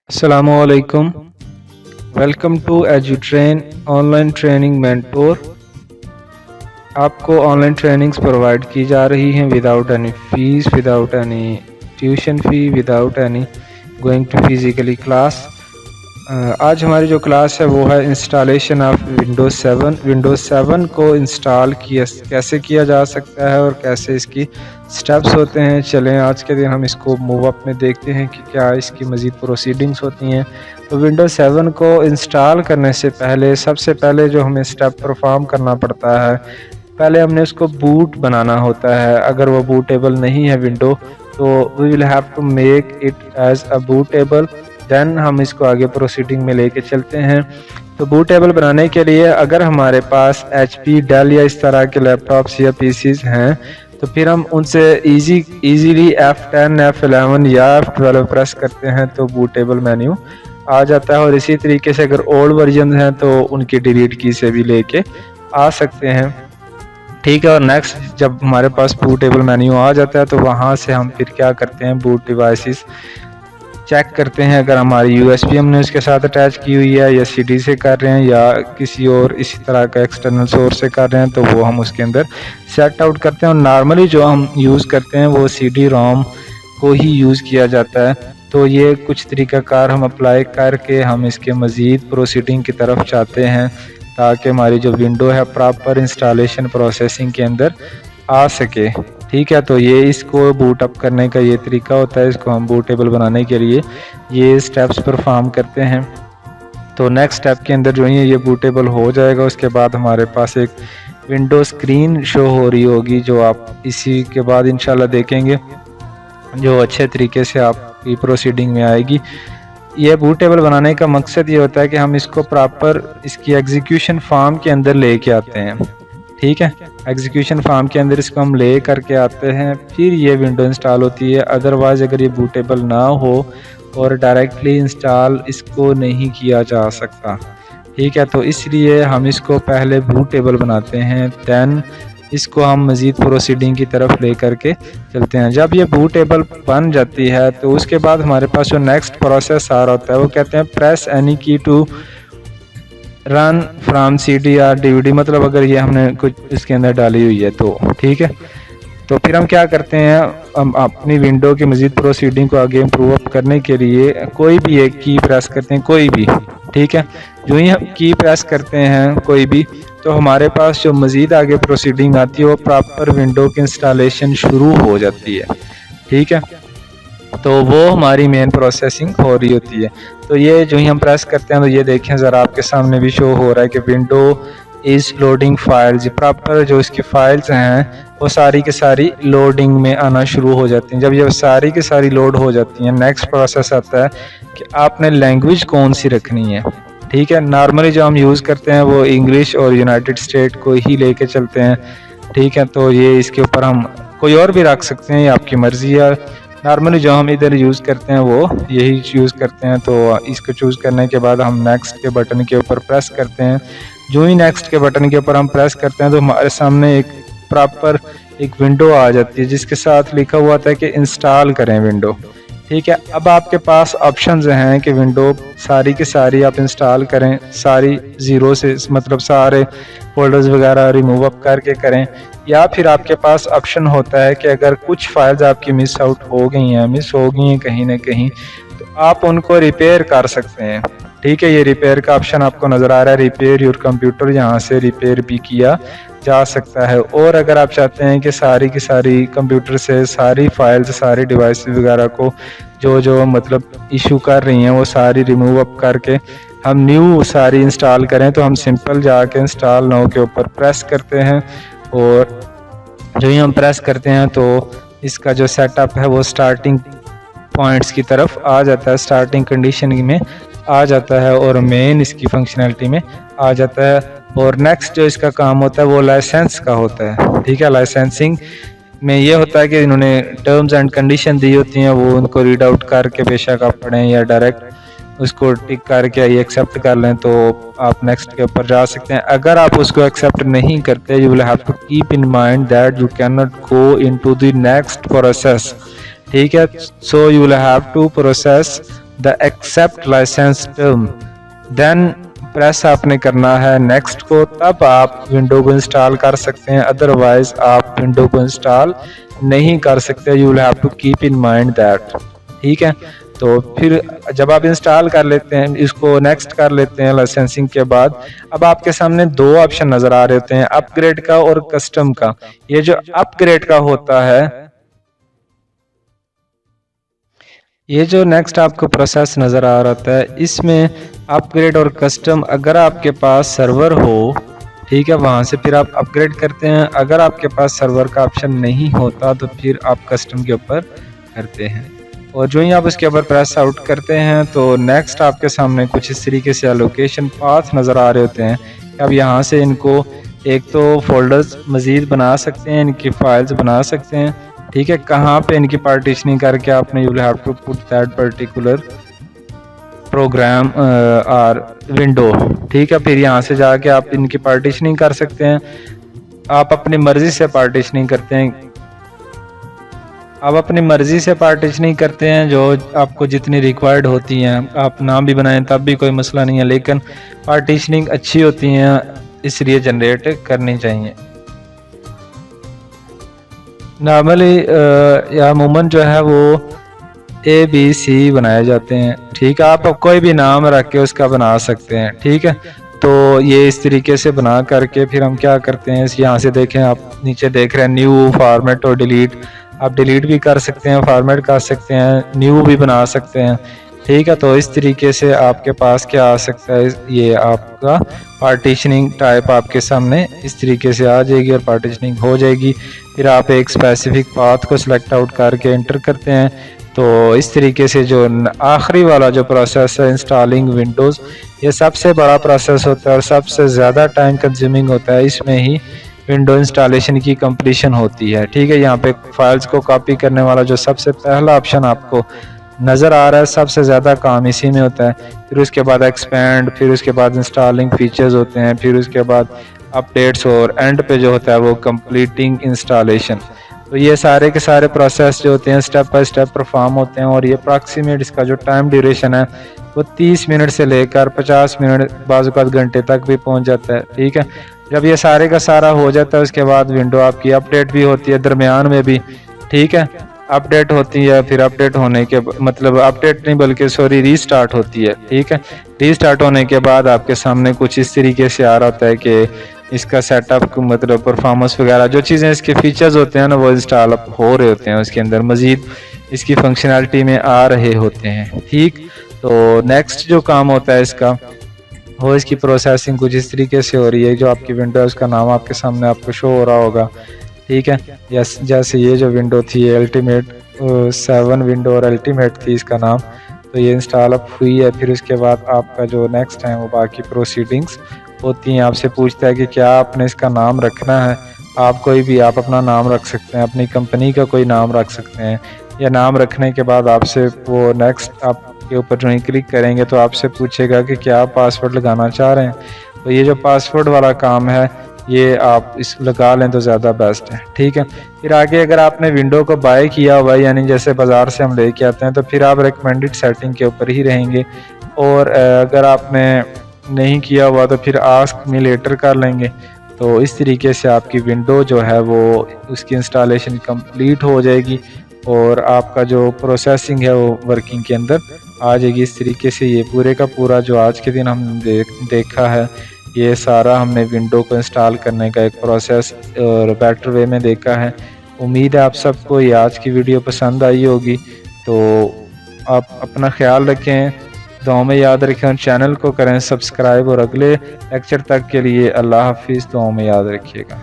Assalamualaikum. Welcome to Edutrain online training mentor. आपको online trainings provide की जा रही हैं without any fees, without any tuition fee, without any going to physically class. आज हमारी जो क्लास है वो है इंस्टॉलेशन ऑफ विंडोज़ 7 को इंस्टॉल कैसे किया जा सकता है और कैसे इसकी स्टेप्स होते हैं। चलें आज के दिन हम इसको मूव अप में देखते हैं कि क्या इसकी मज़ीद प्रोसीडिंग्स होती हैं। तो विंडोज़ 7 को इंस्टॉल करने से पहले सबसे पहले जो हमें स्टेप परफॉर्म करना पड़ता है, पहले हमने उसको बूट बनाना होता है। अगर वो बूटेबल नहीं है विंडो तो we will have to make it as a bootable, then हम इसको आगे प्रोसीडिंग में लेके चलते हैं। तो बूटेबल बनाने के लिए अगर हमारे पास HP, डेल या इस तरह के लैपटॉप्स या PCs हैं तो फिर हम उनसे इजीली F10, F11 या F12 प्रेस करते हैं तो बूटेबल मेन्यू आ जाता है। और इसी तरीके से अगर ओल्ड वर्जन हैं तो उनकी डिलीट की से भी लेके आ सकते हैं, ठीक है। और नेक्स्ट जब हमारे पास बूटेबल मेन्यू आ जाता है तो वहाँ से हम फिर क्या करते हैं, बूट डिवाइसेस चेक करते हैं। अगर हमारी USB हमने उसके साथ अटैच की हुई है या CD से कर रहे हैं या किसी और इसी तरह का एक्सटर्नल सोर्स से कर रहे हैं तो वो हम उसके अंदर सेट आउट करते हैं। और नॉर्मली जो हम यूज़ करते हैं वो CD-ROM को ही यूज़ किया जाता है। तो ये कुछ तरीक़ाकार हम अप्लाई करके हम इसके मज़ीद प्रोसीडिंग की तरफ चाहते हैं ताकि हमारी जो विंडो है प्रॉपर इंस्टॉलेशन प्रोसेसिंग के अंदर आ सके, ठीक है। तो ये इसको बूट अप करने का ये तरीका होता है। इसको हम बूटेबल बनाने के लिए ये स्टेप्स परफॉर्म करते हैं। तो नेक्स्ट स्टेप के अंदर जो है ये बूटेबल हो जाएगा। उसके बाद हमारे पास एक विंडो स्क्रीन शो हो रही होगी जो आप इसी के बाद इंशाल्लाह देखेंगे, जो अच्छे तरीके से आपकी प्रोसीडिंग में आएगी। ये बूटेबल बनाने का मकसद ये होता है कि हम इसको प्रॉपर इसकी एग्जीक्यूशन फॉर्म के अंदर लेके आते हैं, ठीक है। एग्जीक्यूशन फॉर्म के अंदर इसको हम ले करके आते हैं, फिर ये विंडो इंस्टॉल होती है। अदरवाइज़ अगर ये बूटेबल ना हो और डायरेक्टली इंस्टॉल इसको नहीं किया जा सकता, ठीक है। तो इसलिए हम इसको पहले बूटेबल बनाते हैं, दैन इसको हम मज़ीद प्रोसीडिंग की तरफ ले करके चलते हैं। जब ये बूटेबल बन जाती है तो उसके बाद हमारे पास जो नेक्स्ट प्रोसेस आ रहा होता है वो कहते हैं प्रेस एनी की टू रन फ्रॉम CD या DVD, मतलब अगर ये हमने कुछ इसके अंदर डाली हुई है तो ठीक है। तो फिर हम क्या करते हैं, हम अपनी विंडो की मज़ीद प्रोसीडिंग को आगे इम्प्रूव अप करने के लिए कोई भी एक की प्रेस करते हैं, कोई भी, ठीक है। जो ही हम की प्रेस करते हैं कोई भी तो हमारे पास जो मज़ीद आगे प्रोसीडिंग आती है वो प्रॉपर विंडो की इंस्टॉलेशन शुरू हो जाती है, ठीक है। तो वो हमारी मेन प्रोसेसिंग हो रही होती है। तो ये जो ही हम प्रेस करते हैं तो ये देखें ज़रा आपके सामने भी शो हो रहा है कि window is loading files. Proper जो इसकी फाइल्स हैं वो सारी की सारी लोडिंग में आना शुरू हो जाती हैं। जब ये सारी की सारी लोड हो जाती हैं, नेक्स्ट प्रोसेस आता है कि आपने लैंग्वेज कौन सी रखनी है, ठीक है। नॉर्मली जो हम यूज़ करते हैं वो इंग्लिश और यूनाइटेड स्टेट को ही लेके चलते हैं, ठीक है। तो ये इसके ऊपर हम कोई और भी रख सकते हैं, ये आपकी मर्ज़ी है। नॉर्मली जो हम इधर यूज़ करते हैं वो यही यूज़ करते हैं। तो इसको चूज़ करने के बाद हम नेक्स्ट के बटन के ऊपर प्रेस करते हैं। जो ही नेक्स्ट के बटन के ऊपर हम प्रेस करते हैं तो हमारे सामने एक प्रॉपर एक विंडो आ जाती है जिसके साथ लिखा हुआ था कि इंस्टॉल करें विंडो, ठीक है। अब आपके पास ऑप्शंस हैं कि विंडो सारी की सारी आप इंस्टॉल करें, सारी ज़ीरो से, मतलब सारे फोल्डर्स वगैरह रिमूव अप करके करें, या फिर आपके पास ऑप्शन होता है कि अगर कुछ फाइल्स आपकी मिस हो गई हैं कहीं ना कहीं तो आप उनको रिपेयर कर सकते हैं, ठीक है। ये रिपेयर का ऑप्शन आपको नज़र आ रहा है, रिपेयर योर कंप्यूटर, यहाँ से रिपेयर भी किया जा सकता है। और अगर आप चाहते हैं कि सारी की सारी कंप्यूटर से सारी फाइल्स, सारी डिवाइस वगैरह को जो मतलब इशू कर रही हैं वो सारी रिमूव अप करके हम न्यू सारी इंस्टॉल करें तो हम सिंपल जाके इंस्टॉल नाउ के ऊपर प्रेस करते हैं। और जो ही हम प्रेस करते हैं तो इसका जो सेटअप है वो स्टार्टिंग पॉइंट्स की तरफ आ जाता है, स्टार्टिंग कंडीशन में आ जाता है और मेन इसकी फंक्शनैलिटी में आ जाता है। और नेक्स्ट जो इसका काम होता है वो लाइसेंस का होता है, ठीक है। लाइसेंसिंग में ये होता है कि इन्होंने टर्म्स एंड कंडीशन दी होती हैं, वो उनको रीड आउट करके बेशक आप पढ़ें या डायरेक्ट उसको टिक करके ये एक्सेप्ट कर लें तो आप नेक्स्ट के ऊपर जा सकते हैं। अगर आप उसको एक्सेप्ट नहीं करते, you will have to keep in mind that you can not go into the next process, ठीक है। So you will have to process the accept licence term, then press आपने करना है नेक्स्ट को, तब आप विंडो को इंस्टॉल कर सकते हैं, अदरवाइज आप विंडो को इंस्टॉल नहीं कर सकते। You will have to keep in mind that, ठीक है। तो फिर जब आप इंस्टॉल कर लेते हैं, इसको नेक्स्ट कर लेते हैं लाइसेंसिंग के बाद, अब आपके सामने दो ऑप्शन नजर आ रहे होते हैं, अपग्रेड का और कस्टम का। ये जो अपग्रेड का होता है, ये जो नेक्स्ट आपको प्रोसेस नज़र आ रहा है, इसमें अपग्रेड और कस्टम, अगर आपके पास सर्वर हो, ठीक है, वहाँ से फिर आप अपग्रेड करते हैं। अगर आपके पास सर्वर का ऑप्शन नहीं होता तो फिर आप कस्टम के ऊपर करते हैं। और जो ही आप उसके ऊपर प्रेस आउट करते हैं तो नेक्स्ट आपके सामने कुछ इस तरीके से एलोकेशन पाथ नज़र आ रहे होते हैं। अब यहाँ से इनको एक तो फोल्डर्स मज़ीद बना सकते हैं, इनकी फाइल्स बना सकते हैं, ठीक है। कहाँ पे इनकी पार्टीशनिंग करके आपने you will have to put that particular program और विंडो, ठीक है। फिर यहाँ से जाके आप इनकी पार्टीशनिंग कर सकते हैं, आप अपनी मर्जी से पार्टीशनिंग करते हैं, आप अपनी मर्जी से पार्टीशनिंग करते हैं जो आपको जितनी रिक्वायर्ड होती हैं। आप नाम भी बनाएं तब भी कोई मसला नहीं है, लेकिन पार्टीशनिंग अच्छी होती हैं इसलिए जनरेट करनी चाहिए। नॉर्मली या अमूमन जो है वो ABC बनाए जाते हैं, ठीक है। आप कोई भी नाम रख के उसका बना सकते हैं, ठीक है। तो ये इस तरीके से बना करके फिर हम क्या करते हैं, यहाँ से देखें, आप नीचे देख रहे हैं न्यू, फॉर्मेट और डिलीट। आप डिलीट भी कर सकते हैं, फॉर्मेट कर सकते हैं, न्यू भी बना सकते हैं, ठीक है। तो इस तरीके से आपके पास क्या आ सकता है, ये आपका पार्टीशनिंग टाइप आपके सामने इस तरीके से आ जाएगी और पार्टीशनिंग हो जाएगी। फिर आप एक स्पेसिफिक पाथ को सिलेक्ट आउट करके एंटर करते हैं। तो इस तरीके से जो आखिरी वाला जो प्रोसेस है इंस्टॉलिंग विंडोज़, ये सबसे बड़ा प्रोसेस होता है और सबसे ज़्यादा टाइम कंज्यूमिंग होता है। इसमें ही विंडो इंस्टॉलेशन की कंप्लीशन होती है, ठीक है। यहाँ पे फाइल्स को कॉपी करने वाला जो सबसे पहला ऑप्शन आपको नज़र आ रहा है, सबसे ज़्यादा काम इसी में होता है। फिर उसके बाद एक्सपेंड, फिर उसके बाद इंस्टॉलिंग फीचर्स होते हैं, फिर उसके बाद अपडेट्स और एंड पे जो होता है वो कंप्लीटिंग इंस्टॉलेशन। तो ये सारे के सारे प्रोसेस जो होते हैं स्टेप बाय स्टेप परफॉर्म होते हैं और ये अप्रॉक्सीमेट इसका जो टाइम ड्यूरेशन है वो 30 मिनट से लेकर 50 मिनट, बाज़ औक़ात घंटे तक भी पहुंच जाता है, ठीक है। जब ये सारे का सारा हो जाता है उसके बाद विंडो आपकी अपडेट भी होती है दरमियान में भी, ठीक है। अपडेट होती है, फिर अपडेट होने के मतलब अपडेट नहीं बल्कि सॉरी रीस्टार्ट होती है, ठीक है। रीस्टार्ट होने के बाद आपके सामने कुछ इस तरीके से आ रहा होता है कि इसका सेटअप मतलब परफॉर्मेंस वगैरह जो चीज़ें इसके फीचर्स होते हैं ना वो इंस्टॉल हो रहे होते हैं, उसके अंदर मज़ीद इसकी फंक्शनैलिटी में आ रहे होते हैं, ठीक। तो नेक्स्ट जो काम होता है इसका वो इसकी प्रोसेसिंग कुछ इस तरीके से हो रही है। जो आपकी विंडो है उसका नाम आपके सामने आपको शो हो रहा होगा, ठीक है। जैसे ये जो विंडो थी अल्टीमेट 7 विंडो और अल्टीमेट थी इसका नाम, तो ये इंस्टॉल अप हुई है। फिर उसके बाद आपका जो नेक्स्ट है वो बाकी प्रोसीडिंग्स होती हैं। आपसे पूछता है कि क्या आपने इसका नाम रखना है, आप कोई भी आप अपना नाम रख सकते हैं, अपनी कंपनी का कोई नाम रख सकते हैं, या नाम रखने के बाद आपसे वो नेक्स्ट आपके ऊपर जो ही क्लिक करेंगे तो आपसे पूछेगा कि क्या आप पासवर्ड लगाना चाह रहे हैं। तो ये जो पासवर्ड वाला काम है ये आप इस लगा लें तो ज़्यादा बेस्ट है, ठीक है। फिर आगे अगर आपने विंडो को बाय किया हुआ है यानी जैसे बाज़ार से हम लेके आते हैं तो फिर आप रिकमेंडेड सेटिंग के ऊपर ही रहेंगे, और अगर आपने नहीं किया हुआ तो फिर आस्क मी लेटर कर लेंगे। तो इस तरीके से आपकी विंडो जो है वो उसकी इंस्टॉलेशन कंप्लीट हो जाएगी और आपका जो प्रोसेसिंग है वो वर्किंग के अंदर आ जाएगी। इस तरीके से ये पूरे का पूरा जो आज के दिन हमने देखा है ये सारा हमने विंडो को इंस्टॉल करने का एक प्रोसेस और बेटर वे में देखा है। उम्मीद है आप सबको ये आज की वीडियो पसंद आई होगी। तो आप अपना ख्याल रखें, दुआ में याद रखें, चैनल को करें सब्सक्राइब और अगले लेक्चर तक के लिए अल्लाह हाफिज़, दुआ में याद रखिएगा।